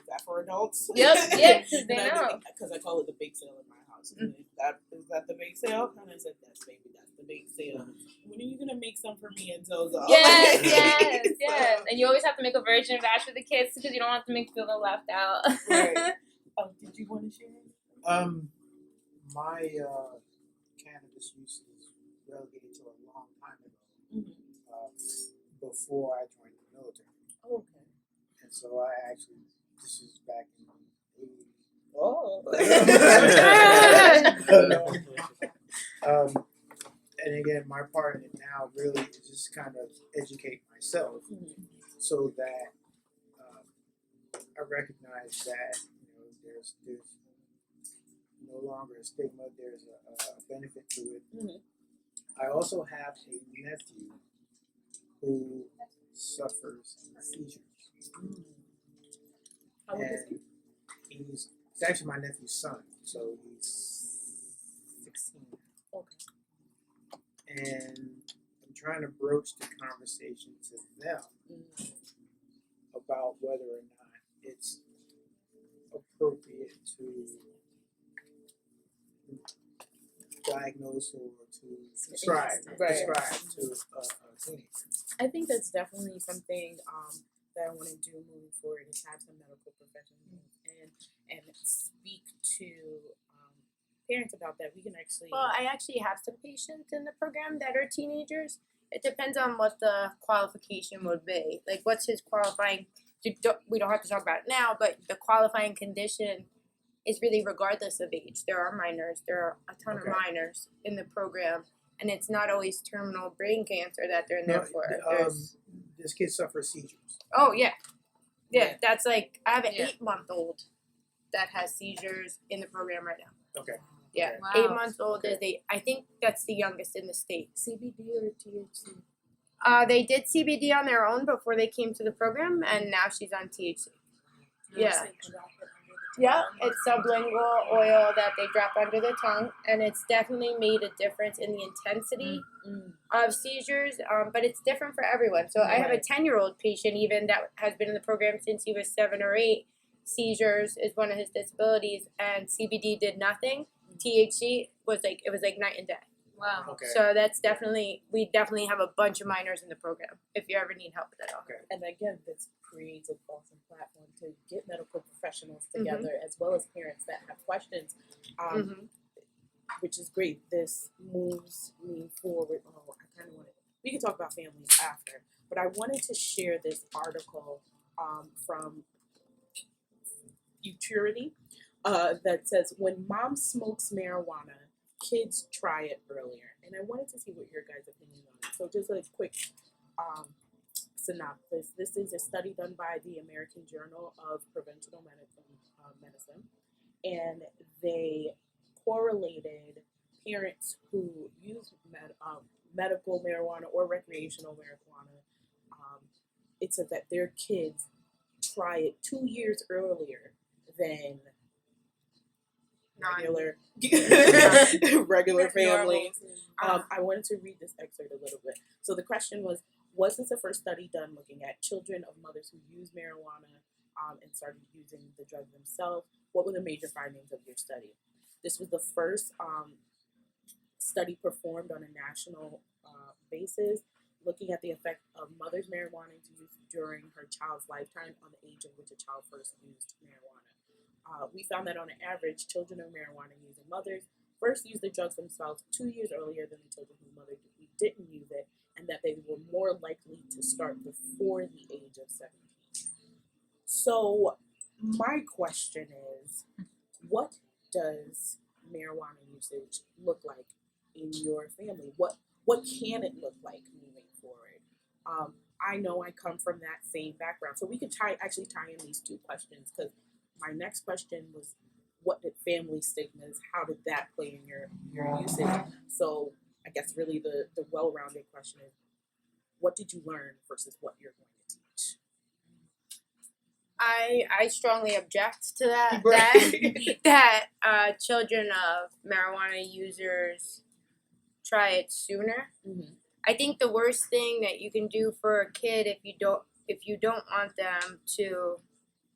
that for adults? Yep, yeah, because they know. Because I call it the bake sale in my house. Mm-hmm. Is that the bake sale? And I said, yes, baby, that's the bake sale. When are you going to make some for me and Zozo? Yes. And you always have to make a version of that for the kids because you don't want to make them feel left out. Right. Did you want to share? My cannabis use is relegated to a long time ago, before I joined the military. Oh, okay. And so I actually, this is back in the 80s. Oh. And again, my part in it now really is just kind of educate myself so that I recognize that there's no longer a stigma. There's a benefit to it. I also have a nephew who suffers seizures. How old is he? He's actually my nephew's son, so he's 16. Okay. And I'm trying to broach the conversation to them about whether or not it's appropriate to diagnose or to prescribe to a teenager. I think that's definitely something that I want to do moving forward is have some medical professionals and speak to parents about that. We can actually. Well, I actually have some patients in the program that are teenagers. It depends on what the qualification would be. Like, what's his qualifying? We don't have to talk about it now, but the qualifying condition is really regardless of age. There are minors. There are a ton of minors in the program, and it's not always terminal brain cancer that they're in there for. This kid suffers seizures. Oh, yeah. That's like, I have an 8-month-old that has seizures in the program right now. Okay. Yeah, wow. 8 months old is I think that's the youngest in the state. CBD or THC? They did CBD on their own before they came to the program, and now she's on THC. Yeah. Yeah, it's sublingual oil that they drop under the tongue, and it's definitely made a difference in the intensity of seizures, but it's different for everyone. So I have a 10-year-old patient even that has been in the program since he was 7 or 8. Seizures is one of his disabilities, and CBD did nothing. THC was like night and day. Wow. Okay. So we definitely have a bunch of minors in the program if you ever need help with it. Okay. And again, this creates an awesome platform to get medical professionals together as well as parents that have questions, which is great. This moves me forward. Oh, I kind of want to. We can talk about families after, but I wanted to share this article from Futurity that says, when mom smokes marijuana, kids try it earlier. And I wanted to see what your guys' opinion on it. So just a quick synopsis. This is a study done by the American Journal of Preventional Medicine. And they correlated parents who use medical marijuana or recreational marijuana. It said that their kids try it 2 years earlier than regular families. I wanted to read this excerpt a little bit. So the question was this the first study done looking at children of mothers who use marijuana and started using the drug themselves? What were the major findings of your study? This was the first study performed on a national basis, looking at the effect of mother's marijuana use during her child's lifetime on the age of which a child first used marijuana. We found that on an average, children of marijuana-using mothers first used the drugs themselves 2 years earlier than the children whose mothers didn't use it, and that they were more likely to start before the age of 17. So my question is, what does marijuana usage look like in your family? What can it look like moving forward? I know I come from that same background, so we could tie in these two questions, because my next question was, what did family stigmas, how did that play in your usage? So I guess really the well-rounded question is, what did you learn versus what you're going to teach? I strongly object to that. Right. That children of marijuana users try it sooner. Mm-hmm. I think the worst thing that you can do for a kid if you don't want them to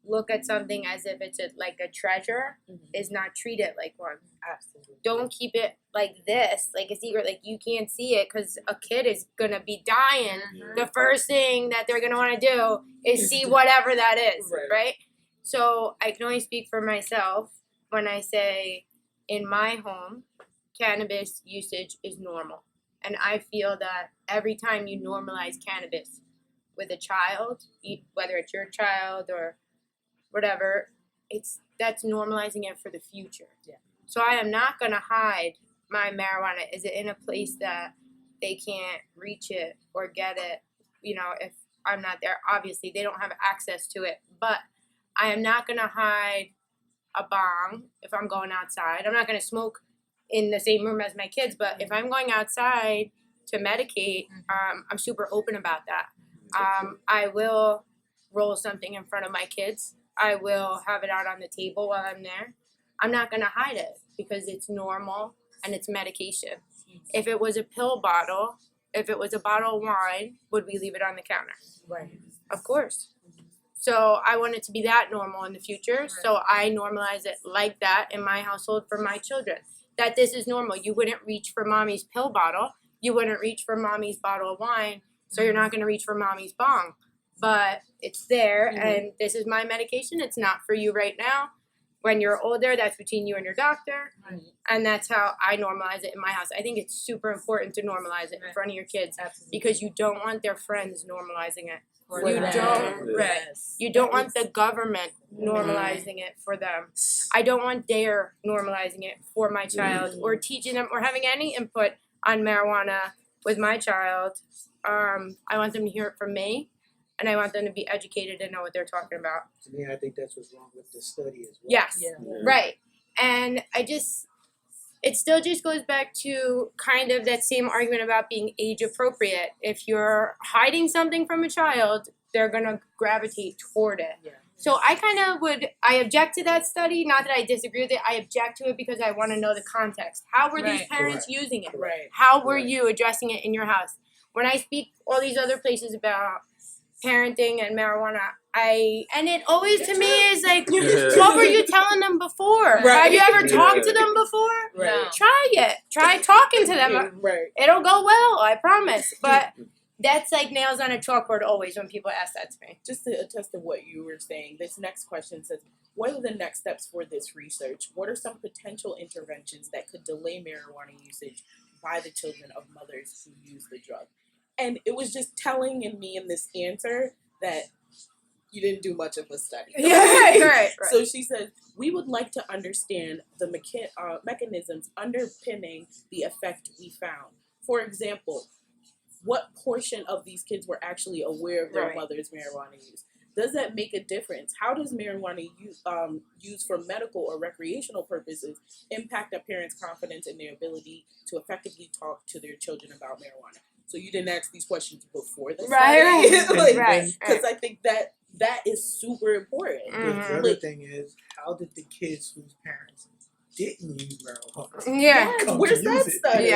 look at something as if it's like a treasure Mm-hmm. is not treat it like one. Absolutely. Don't keep it like this, like a secret, like you can't see it because a kid is gonna be dying. The first thing that they're gonna want to do is see whatever that is, right? So I can only speak for myself when I say in my home, cannabis usage is normal. And I feel that every time you normalize cannabis with a child, whether it's your child or whatever, that's normalizing it for the future. Yeah. So I am not gonna hide my marijuana. Is it in a place that they can't reach it or get it? You know, if I'm not there, obviously they don't have access to it. But I am not gonna hide a bong if I'm going outside. I'm not gonna smoke in the same room as my kids. But if I'm going outside to medicate, I'm super open about that. I will roll something in front of my kids. I will have it out on the table while I'm there. I'm not going to hide it because it's normal and it's medication. If it was a pill bottle, if it was a bottle of wine, would we leave it on the counter? Right. Of course. So I want it to be that normal in the future. So I normalize it like that in my household for my children. That this is normal. You wouldn't reach for mommy's pill bottle. You wouldn't reach for mommy's bottle of wine. So you're not going to reach for mommy's bong. But it's there, and this is my medication. It's not for you right now. When you're older, that's between you and your doctor. And that's how I normalize it in my house. I think it's super important to normalize it in front of your kids because you don't want their friends normalizing it. You don't want the government normalizing it for them. I don't want their normalizing it for my child or teaching them or having any input on marijuana with my child. I want them to hear it from me, and I want them to be educated and know what they're talking about. To me, I think that's what's wrong with the study as well. Yes, right. And it still just goes back to kind of that same argument about being age appropriate. If you're hiding something from a child, they're going to gravitate toward it. Yeah. So I object to that study, not that I disagree with it, I object to it because I want to know the context. How were these parents using it? Right. How were you addressing it in your house? When I speak all these other places about parenting and marijuana, and it always to me is like, what were you telling them before? Right. Have you ever talked to them before? Right. Try it. Try talking to them. Right. It'll go well, I promise. But that's like nails on a chalkboard always when people ask that to me. Just to attest to what you were saying, this next question says, what are the next steps for this research? What are some potential interventions that could delay marijuana usage by the children of mothers who use the drug? And it was just telling in me in this answer that you didn't do much of a study. Right. So she says, we would like to understand the mechanisms underpinning the effect we found. For example, what portion of these kids were actually aware of their mother's marijuana use? Does that make a difference? How does marijuana used for medical or recreational purposes impact a parent's confidence in their ability to effectively talk to their children about marijuana? So you didn't ask these questions before the study. Because I think that is super important. The other thing is, how did the kids whose parents didn't use marijuana? Yeah. Where's that study?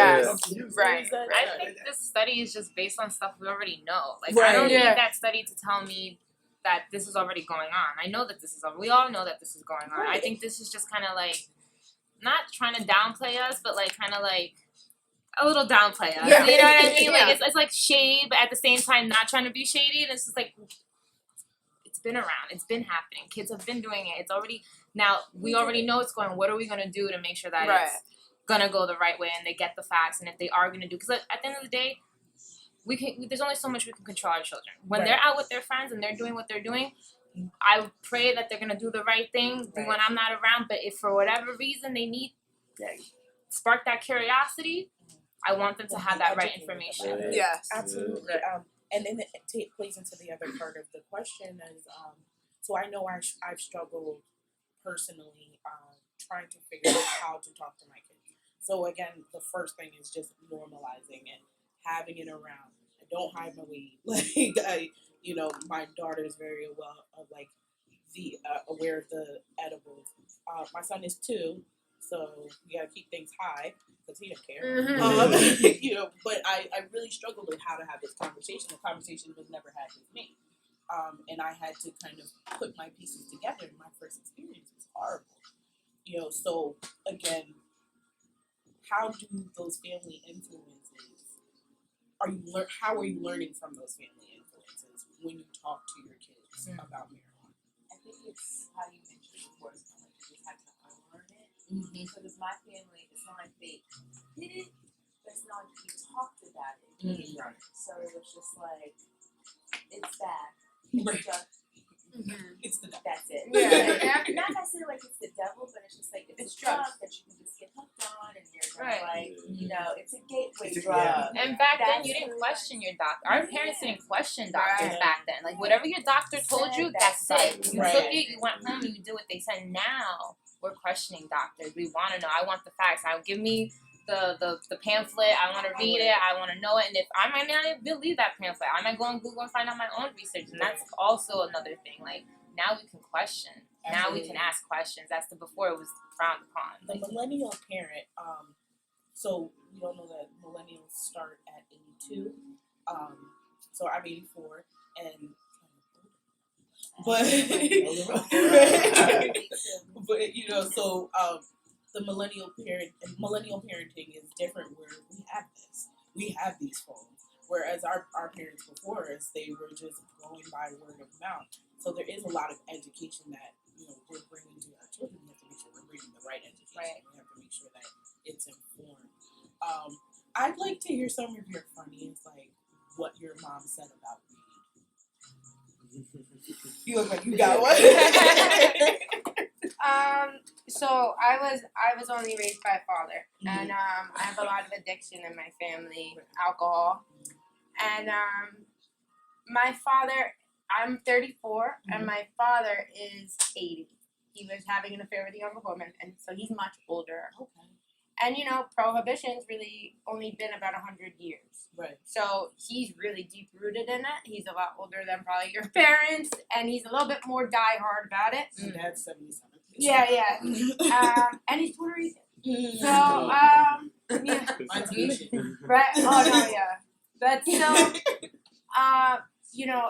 Right. I think this study is just based on stuff we already know. Like, I don't need that study to tell me that this is already going on. I know that we all know that this is going on. I think this is just kind of like, not trying to downplay us, but like kind of like a little downplay us. You know what I mean? Like, it's like shade, but at the same time not trying to be shady. And it's just like, it's been around. It's been happening. Kids have been doing it. It's already, now we already know it's going. What are we going to do to make sure that it's going to go the right way and they get the facts? And if they are going to do, because at the end of the day, there's only so much we can control our children. When they're out with their friends and they're doing what they're doing, I pray that they're going to do the right thing when I'm not around. But if for whatever reason they need spark that curiosity, I want them to have that right information. Yes. Absolutely. And then it plays into the other part of the question is, so I know I've struggled personally trying to figure out how to talk to my kids. So again, the first thing is just normalizing it, having it around. I don't hide my weed. Like my daughter is very aware of the edibles. My son is 2, so we gotta keep things high because he don't care. But I really struggled with how to have this conversation. The conversation was never had with me. and I had to kind of put my pieces together. And my first experience was horrible. You know, so again, how do those family influences? How are you learning from those family influences when you talk to your kids about marijuana? I think it's how you mentioned before. It's not like you just have to unlearn it. Mm-hmm. Because my family, it's not like they did it, but it's not like we talked about it. Mm-hmm. Right. So it was just like, it's that. Right. It's just, It's the that's it. Yeah. Not necessarily like it's the devil, but it's just like it's a drug that you can just get hooked on, and you're gonna like, you know, it's a gateway drug. And back then, you That's didn't really question your doctor. Our parents didn't question doctors Right. back then. Like, whatever your doctor told you, that's it. You Right. took it, you went home, and you did what they said. Now, we're questioning doctors. We want to know. I want the facts. Give me the pamphlet. I want to read it. I want to know it. And if I might not believe that pamphlet, I might go on Google and find out my own research. And that's also another thing. Like, now we can question. Now we can ask questions. That's before it was frowned upon. The millennial parent, so we don't know that millennials start at 82. So I'm 84, and but but you know, so the millennial parenting is different. Where we have these phones, whereas our parents before us, they were just going by word of mouth. So there is a lot of education that we're bringing to our children. We have to make sure we're bringing the right education. Right. We have to make sure that it's informed. I'd like to hear some of your funniest, like what your mom said about weed. You look like you got one. So I was only raised by a father, and I have a lot of addiction in my family, alcohol, and my father. I'm 34, and my father is 80. He was having an affair with a younger woman, and so he's much older. Okay. And prohibition's really only been about 100 years. Right. So he's really deep rooted in it. He's a lot older than probably your parents, and he's a little bit more diehard about it. My dad's 77. Yeah. And he's Puerto Rican. So yeah. Mine's Asian. Right. Oh no, yeah. But so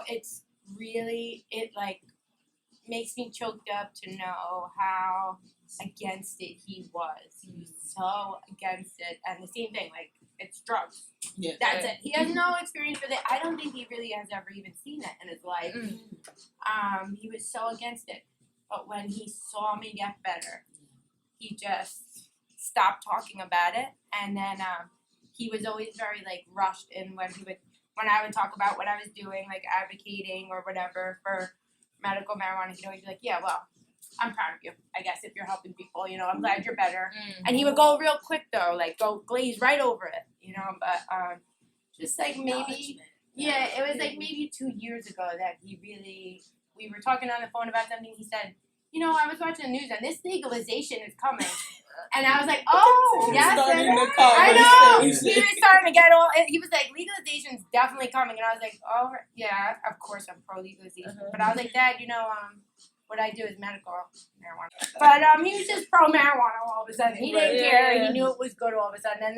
it's really makes me choked up to know how against it he was. He was so against it. And the same thing, like, it's drugs. Yeah. That's it. He has no experience with it. I don't think he really has ever even seen it in his life. He was so against it. But when he saw me get better, he just stopped talking about it. And then he was always very rushed in when I would talk about what I was doing, like advocating or whatever for medical marijuana. He'd always be like, "Yeah, well, I'm proud of you. I guess if you're helping people, I'm glad you're better." And he would go real quick though, go glaze right over it, But just maybe, it was maybe 2 years ago that we were talking on the phone about something. He said, I was watching the news and this legalization is coming. And I was like, oh, yes. I know. He was starting to get all, he was like, legalization's definitely coming. And I was like, oh, yeah, of course I'm pro-legalization. But I was like, Dad, what I do is medical marijuana. But he was just pro-marijuana all of a sudden. He didn't care. He knew it was good all of a sudden. And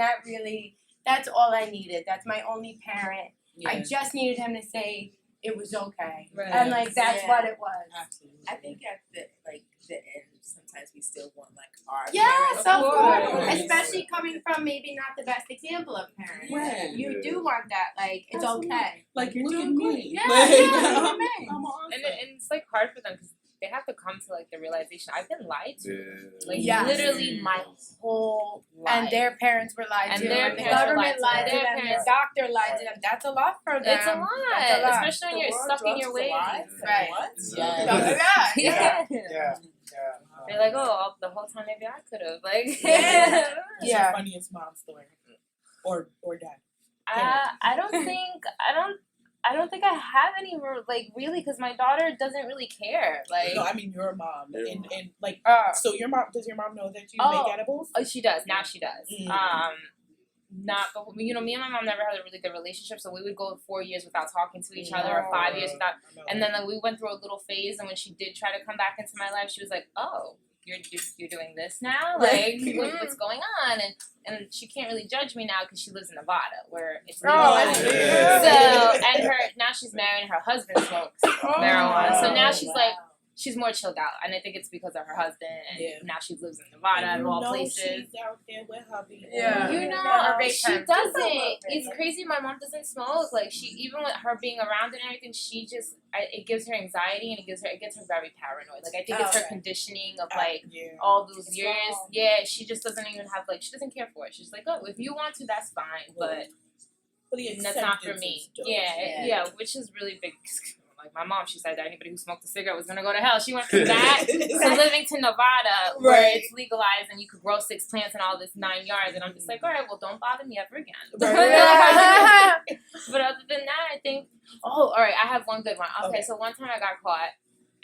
that's all I needed. That's my only parent. Yeah. I just needed him to say it was okay. Right. And that's what it was. Absolutely. I think at the end, sometimes we still want our Yes, parents. of course. Right. Especially coming from maybe not the best example of parents. Right. You do want that, it's okay. Like, you're Look doing at great. me. Yeah, Like, yeah, look at me. I'm awesome. And it's hard for them because they have to come to the realization I've been lied to. Yes. Literally my whole life. And their parents were lied And to, their and the parents were government lied lied to to their them, the parents. doctor lied to them. That's a lot for them. It's a lot. That's a lot. Especially when you're stuck in your ways. Right. What? Yeah. Yeah. Yeah. They're like, oh, the whole time maybe I could have. What's Yeah. your funniest mom story? Or dad? I don't think I have any really because my daughter doesn't really care. No, I mean your mom. Your And mom. so does your mom know that you Oh. make edibles? Oh, she does. Now she does. Mm. Me and my mom never had a really good relationship, so we would go 4 years without talking to each other, or 5 years without. And then we went through a little phase, and when she did try to come back into my life, she was like, "Oh, you're doing this now, like what's going on, and she can't really judge me now because she lives in Nevada where it's legal. So and now she's married and her husband smokes marijuana, so now she's like. She's more chilled out, and I think it's because of her husband, and now she lives in Nevada of all places. She's out there with hubby. She doesn't. It's crazy. My mom doesn't smoke. Like even with her being around and everything, she just it gives her anxiety and it gets her very paranoid. Like I think it's her conditioning of like all those years. Yeah, she just doesn't even have she doesn't care for it. She's like, oh, if you want to, that's fine, but that's not for me. Yeah, which is really big. Like my mom, she said that anybody who smoked a cigarette was gonna go to hell. She went from that to living to Nevada, where it's legalized and you could grow 6 plants and all this 9 yards. And I'm just like, all right, well, don't bother me ever again. But other than that, I think. Oh, all right, I have one good one. Okay, so one time I got caught,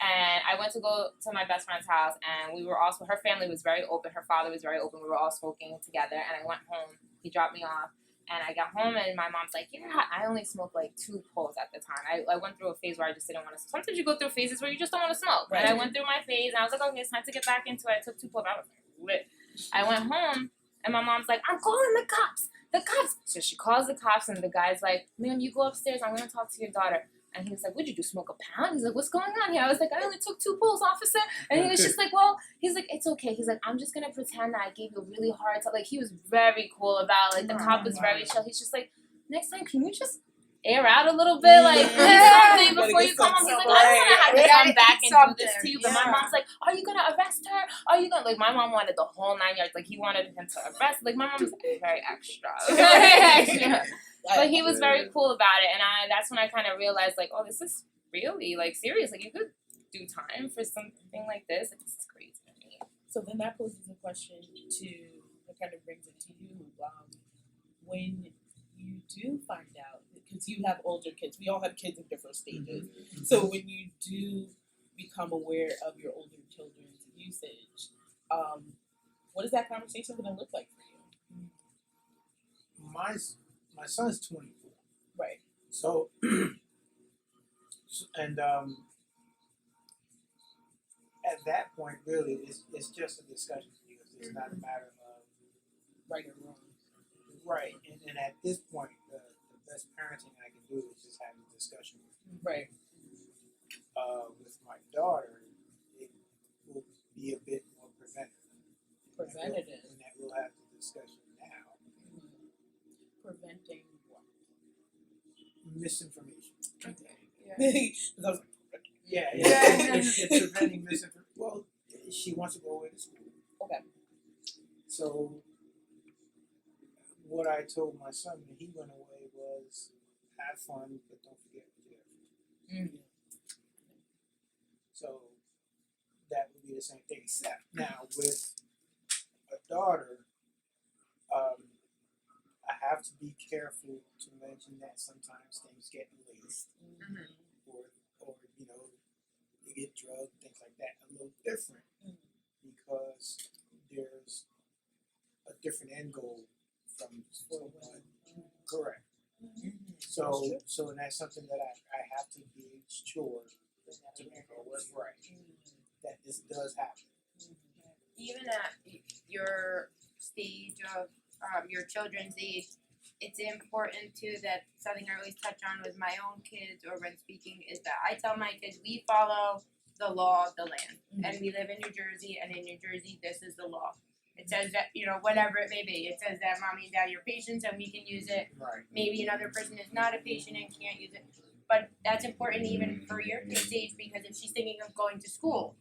and I went to go to my best friend's house, and we were also her family was very open. Her father was very open. We were all smoking together, and I went home. He dropped me off. And I got home, and my mom's like, I only smoked 2 pulls at the time. I went through a phase where I just didn't want to smoke. Sometimes you go through phases where you just don't want to smoke. Right. And I went through my phase, and I was like, okay, it's time to get back into it. I took 2 pulls. I was lit. I went home, and my mom's like, I'm calling the cops. The cops. So she calls the cops, and the guy's like, ma'am, you go upstairs. I'm going to talk to your daughter. And he was like, what'd you do, smoke a pound? He's like, what's going on here? I was like, I only took 2 pulls, officer. And he was just like, well, he's like, it's okay. He's like, I'm just going to pretend that I gave you a really hard time. He was very cool about it. The cop was very chill. He's just like, next time, can you just air out a little bit? Something before you come home. He's like, I don't want to have to come back and do this to you. But my mom's like, are you going to arrest her? Are you going to, my mom wanted the whole 9 yards. He wanted him to arrest. My mom's very extra. Very extra. But he was very cool about it, and that's when I kind of realized, oh, this is really, serious. You could do time for something like this. It's crazy to me. So then that poses a question that kind of brings it to you. When you do find out, because you have older kids, we all have kids in different stages. Mm-hmm. So when you do become aware of your older children's usage, what is that conversation going to look like for you? My son's 24. Right. So, and at that point, really, it's just a discussion because it's not a matter of right or wrong. Right. And at this point, the best parenting I can do is just have a discussion with him. Right. With my daughter, it will be a bit more preventative. And that we'll have the discussion now. Preventing what? Misinformation. Okay. Yeah. It's preventing misinformation. Well, she wants to go away to school. Okay. So, what I told my son when he went away was, have fun, but don't forget what you have. Mm-hmm. So, that would be the same thing. Except now with a daughter, I have to be careful to mention that sometimes things get laced, or you get drugged, things like that. A little different because there's a different end goal from someone. Correct. So and that's something that I have to be sure to make always right. That this does happen. Even at your stage of your children's age, it's important too that something I always touch on with my own kids or when speaking is that I tell my kids we follow the law of the land. And we live in New Jersey, and in New Jersey this is the law. It says that, whatever it may be, it says that mommy and daddy are patients and we can use it. Right. Maybe another person is not a patient and can't use it. But that's important even for your kid's age because if she's thinking of going to school,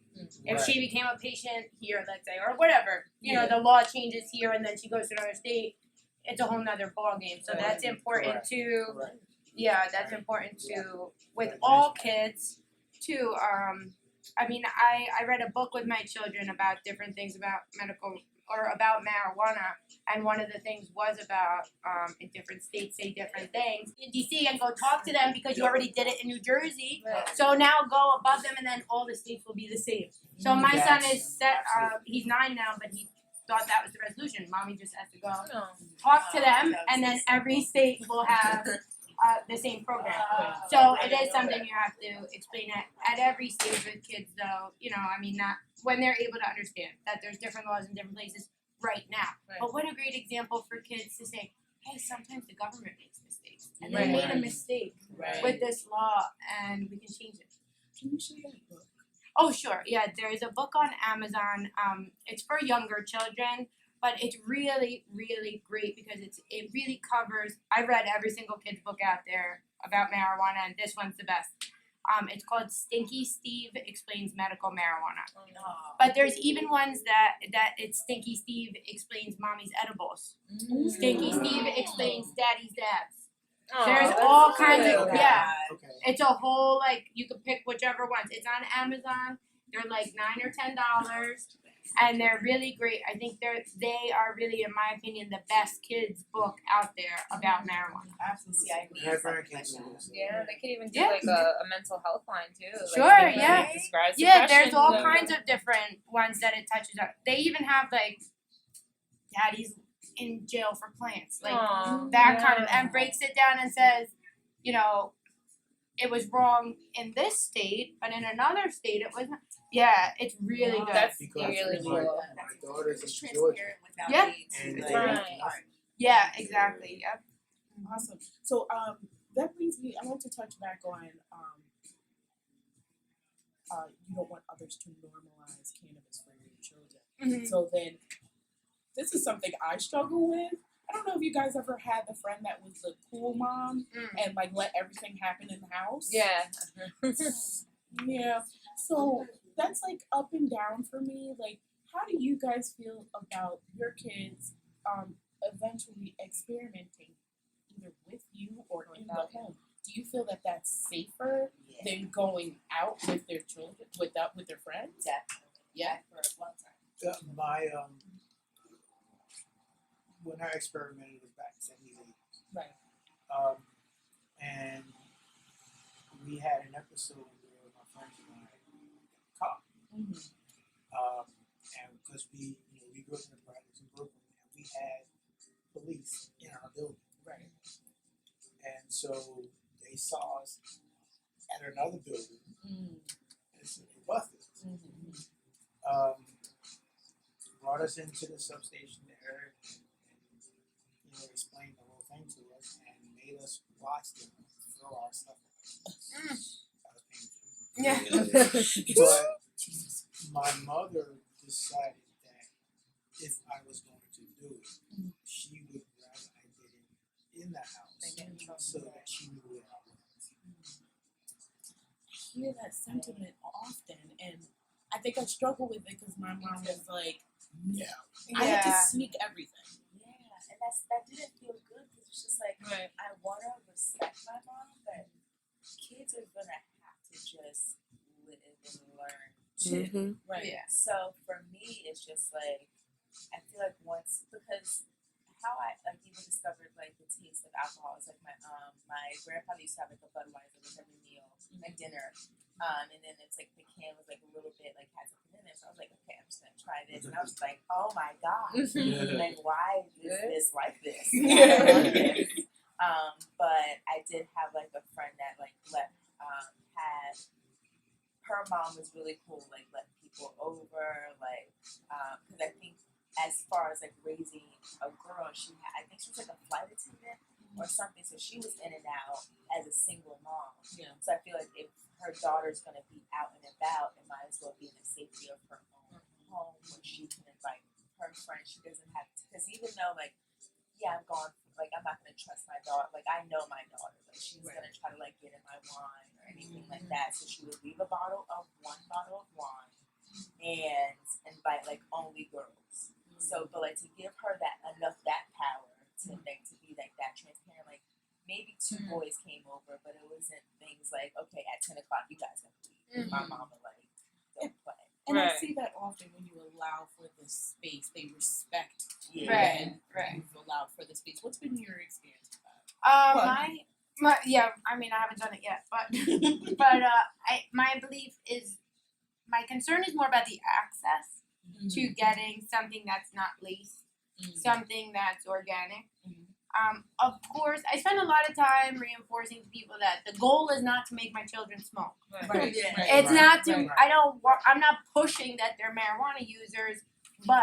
if she became a patient here, let's say, or whatever, the law changes here and then she goes to another state, it's a whole nother ballgame. So that's important too. Correct. Yeah, that's important too with all kids too. I read a book with my children about different things about medical or about marijuana, and one of the things was about in different states say different things. In DC and go talk to them because you already did it in New Jersey. Right. So now go above them and then all the states will be the same. So my son is set, he's 9 now, but he thought that was the resolution. Mommy just has to go talk to them and then every state will have the same program. So it is something you have to explain at every stage with kids, though. You know, I mean, not when they're able to understand that there's different laws in different places right now. Right. But what a great example for kids to say, hey, sometimes the government makes mistakes. And they made a mistake with this law, and we can change it. Can you share that book? Oh, sure. Yeah, there's a book on Amazon. It's for younger children, but it's really, really great because it really covers. I've read every single kid's book out there about marijuana, and this one's the best. It's called Stinky Steve Explains Medical Marijuana. But there's even ones that it's Stinky Steve Explains Mommy's Edibles. Stinky Steve Explains Daddy's Dabs. There's all kinds of Okay. It's a whole you can pick whichever ones. It's on Amazon. They're like $9 or $10, and they're really great. I think they are really, in my opinion, the best kids book out there about marijuana. Absolutely, I need something like that. Yeah, they could even do like a mental health line too. Like, Sure, they yeah. describes Yeah, there's depression, all kinds of different ones that it touches on. They even have daddy's in jail for plants, that kind of, and breaks it down and says, you know, it was wrong in this state, but in another state it wasn't. Yeah, it's really good. That's Because really my cool. daughter's It's in Georgia, transparent without Yeah. AIDS. and Like, they Right. Yeah, exactly. Yep. Awesome. So that brings me. I want to touch back on you don't want others to normalize cannabis for your children. Mhm. So then, this is something I struggle with. I don't know if you guys ever had the friend that was the cool mom and let everything happen in the house. Yeah. Yeah. So that's up and down for me. How do you guys feel about your kids eventually experimenting either with you or in the home? Do you feel that that's safer than going out with their children, with their friends? Definitely. Yeah. For a long time. my when I experimented was back in '78. Right. And we had an episode where my friends and I got caught. And because we grew up in the projects in Brooklyn, and we had police in our building. Right. And so they saw us at another building, and so they busted us. Brought us into the substation there, and explained the whole thing to us, and made us watch them throw our stuff away. That was painful. Yeah. But my mother decided that if I was going to do it, she would rather I did it in the house so that she knew where I was. I hear that sentiment often, and I think I struggle with it because my mom was like, no. I had to sneak everything. Yeah, and that didn't feel good because it's just I want to respect my mom, but kids are going to have to just live and learn too. Right. Yeah. So for me, it's just I feel once, because how I even discovered the taste of alcohol is my grandfather used to have a Budweiser with every meal, dinner, and then it's the can was a little bit had something in it, so I was okay, I'm just gonna try this, and I was oh my god, why is this like this? I love this. But I did have a friend that had her mom was really cool, let people over, because I think as far as raising a girl, I think she was a flight attendant or something, so she was in and out as a single mom. Yeah. So I feel if her daughter's gonna be out and about, it might as well be in the safety of her own home where she can invite her friends. She doesn't have to, because even though I'm gone, I'm not gonna trust my daughter. I know my daughter. She's gonna try to get in my wine or anything like that. So she would leave one bottle of wine and invite only girls. So, but to give her that power to be that transparent, maybe two boys came over, but it wasn't things okay, at 10 o'clock you guys have to leave. My mama don't play. And I see that often when you allow for the space, they respect you. Right. You've allowed for the space. What's been your experience with that? I mean, I haven't done it yet, but my belief is, my concern is more about the access to getting something that's not laced, something that's organic. Of course, I spend a lot of time reinforcing to people that the goal is not to make my children smoke. Right. It's not to. I'm not pushing that they're marijuana users, but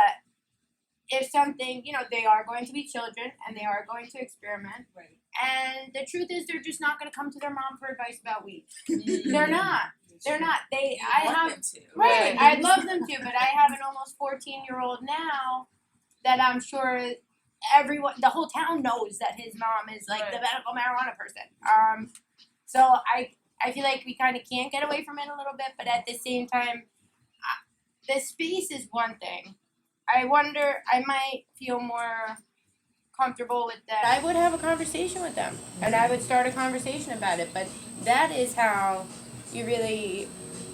if something, they are going to be children and they are going to experiment. Right. And the truth is, they're just not going to come to their mom for advice about weed. They're not. They're not. Them to. Right. I'd love them to, but I have an almost 14-year-old now that I'm sure the whole town knows that his mom is like the medical marijuana person. So I feel like we kind of can't get away from it a little bit, but at the same time, the space is one thing. I wonder, I might feel more comfortable with that. I would have a conversation with them, and I would start a conversation about it, but that is how you really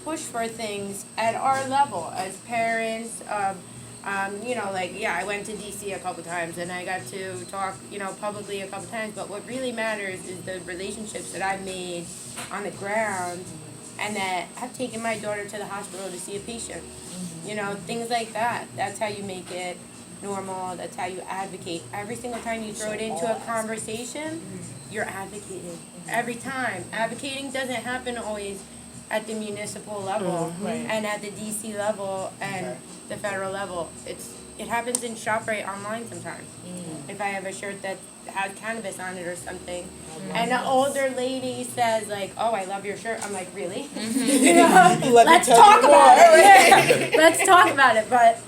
push for things at our level as parents. I went to DC a couple times and I got to talk, publicly a couple times, but what really matters is the relationships that I've made on the ground and that I've taken my daughter to the hospital to see a patient. Things like that. That's how you make it normal. That's how you advocate. Every single time you throw it into a conversation, you're advocating. Every time. Advocating doesn't happen always at the municipal level and at the DC level and the federal level. It happens in ShopRite online sometimes. If I have a shirt that has cannabis on it or something, and an older lady says like, "Oh, I love your shirt," I'm like, "Really?" Let's talk about it. Let's talk about it. But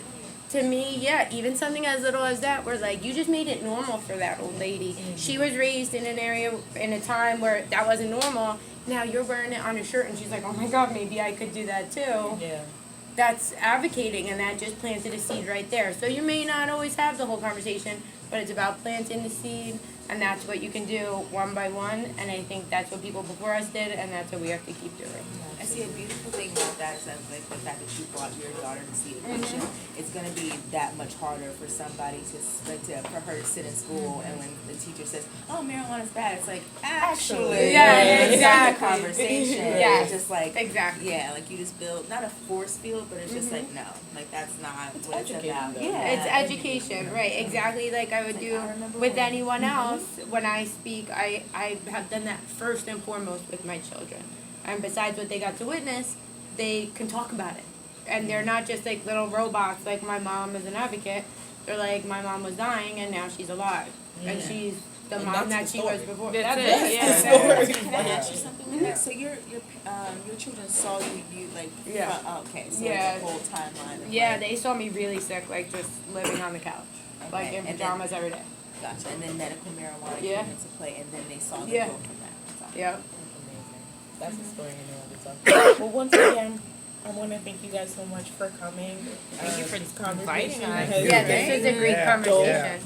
to me, even something as little as that, where like you just made it normal for that old lady. She was raised in an area in a time where that wasn't normal. Now you're wearing it on a shirt, and she's like, "Oh my God, maybe I could do that too." Yeah. That's advocating, and that just planted a seed right there. So you may not always have the whole conversation, but it's about planting the seed, and that's what you can do one by one. And I think that's what people before us did, and that's what we have to keep doing. I see a beautiful thing about that is that, like, the fact that you brought your daughter to see a patient. It's gonna be that much harder for somebody for her to sit in school and when the teacher says, "Oh, marijuana's bad," it's like actually, exactly. It's a conversation. Yeah, It's just like exactly. Yeah, like you just build not a force field, but it's just like no, like that's not what it's about. though. Yeah, It's education, right? Exactly like I would do with anyone else. When I speak, I have done that first and foremost with my children. And besides what they got to witness, they can talk about it. And they're not just like little robots like my mom is an advocate. They're like, my mom was dying and now she's alive. And she's the mom that she was before. That's it. Yeah. Can I ask you something with that? So your children saw you like okay, so like the whole timeline. Yeah, they saw me really sick, like just living on the couch. Like in pajamas every day. Gotcha. And then medical marijuana came into play and then they saw the growth from that. Yeah. That's a story in and of itself. Well, once again, I want to thank you guys so much for coming. Thank you for this conversation. inviting us. Yeah, this was a great conversation.